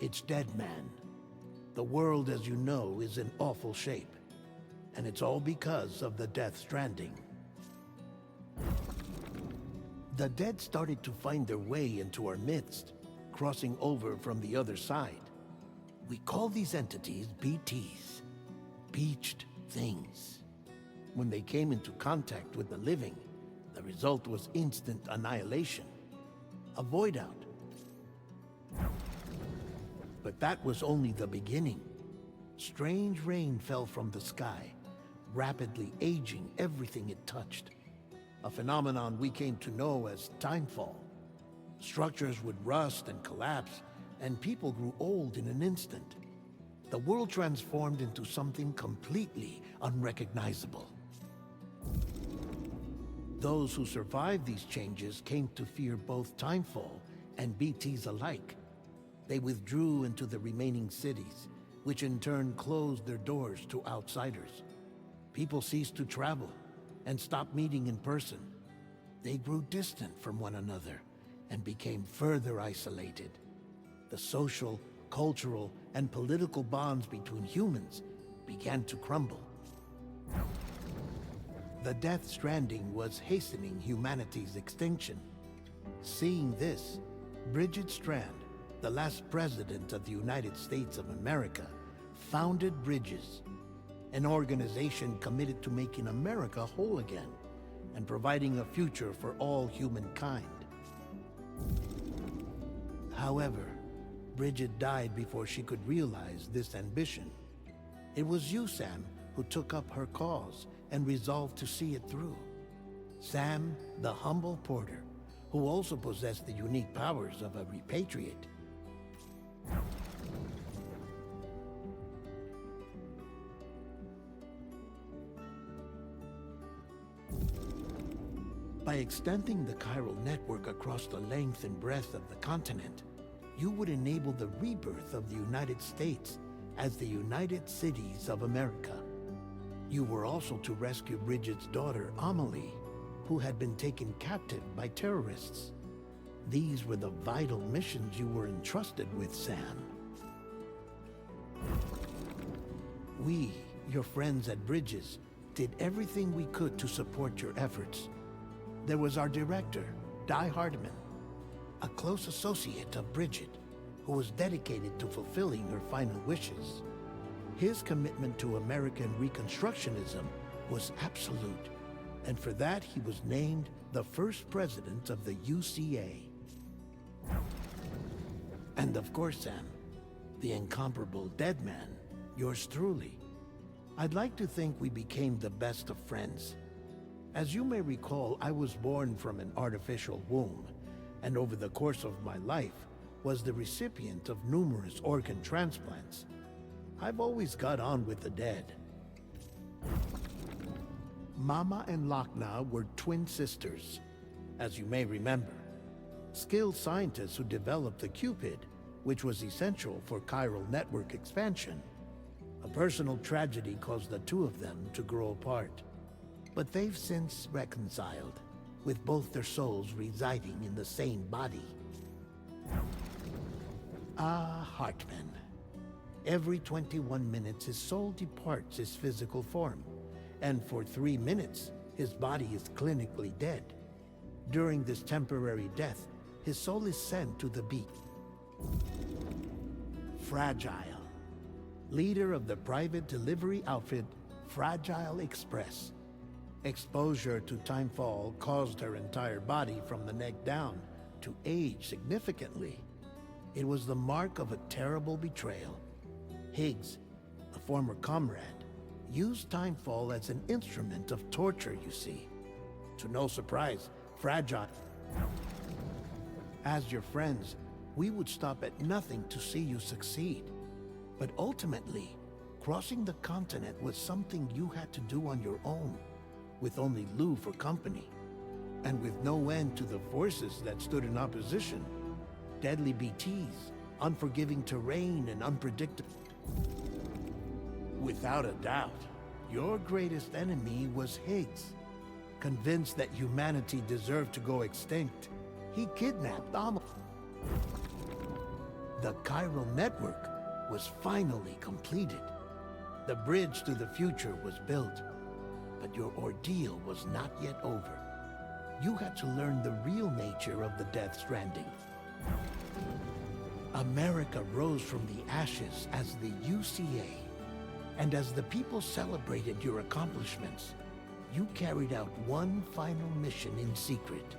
It's dead, man. The world, as you know, is in awful shape. And it's all because of the Death Stranding. The dead started to find their way into our midst, crossing over from the other side. We call these entities BTs, Beached Things. When they came into contact with the living, the result was instant annihilation, a void out. But that was only the beginning. Strange rain fell from the sky, rapidly aging everything it touched. A phenomenon we came to know as timefall. Structures would rust and collapse, and people grew old in an instant. The world transformed into something completely unrecognizable. Those who survived these changes came to fear both timefall and BTs alike. They withdrew into the remaining cities, which in turn closed their doors to outsiders. People ceased to travel and stopped meeting in person. They grew distant from one another and became further isolated. The social, cultural, and political bonds between humans began to crumble. The Death Stranding was hastening humanity's extinction. Seeing this, Bridget Strand, the last president of the United States of America, founded Bridges, an organization committed to making America whole again and providing a future for all humankind. However, Bridget died before she could realize this ambition. It was you, Sam, who took up her cause and resolved to see it through. Sam, the humble porter, who also possessed the unique powers of a repatriate. By extending the chiral network across the length and breadth of the continent, you would enable the rebirth of the United States as the United Cities of America. You were also to rescue Bridget's daughter, Amelie, who had been taken captive by terrorists. These were the vital missions you were entrusted with, Sam. We, your friends at Bridges, did everything we could to support your efforts. There was our director, Di Hardiman, a close associate of Bridget, who was dedicated to fulfilling her final wishes. His commitment to American Reconstructionism was absolute, and for that he was named the first president of the UCA. And of course, Sam, the incomparable dead man, yours truly. I'd like to think we became the best of friends. As you may recall, I was born from an artificial womb, and over the course of my life was the recipient of numerous organ transplants. I've always got on with the dead. Mama and Lakna were twin sisters, as you may remember. Skilled scientists who developed the Cupid, which was essential for chiral network expansion. A personal tragedy caused the two of them to grow apart. But they've since reconciled, with both their souls residing in the same body. Ah, Hartman. Every 21 minutes his soul departs his physical form, and for 3 minutes his body is clinically dead. During this temporary death, his soul is sent to the beat. Fragile, leader of the private delivery outfit Fragile Express. Exposure to timefall caused her entire body from the neck down to age significantly. It was the mark of a terrible betrayal. Higgs, a former comrade, used timefall as an instrument of torture, you see. To no surprise, Fragile. As your friends, we would stop at nothing to see you succeed. But ultimately, crossing the continent was something you had to do on your own, with only Lou for company, and with no end to the forces that stood in opposition. Deadly BTs, unforgiving terrain, and unpredictable. Without a doubt, your greatest enemy was Higgs. Convinced that humanity deserved to go extinct, he kidnapped Amelie. The chiral network was finally completed. The bridge to the future was built, but your ordeal was not yet over. You had to learn the real nature of the Death Stranding. America rose from the ashes as the UCA, and as the people celebrated your accomplishments, you carried out one final mission in secret.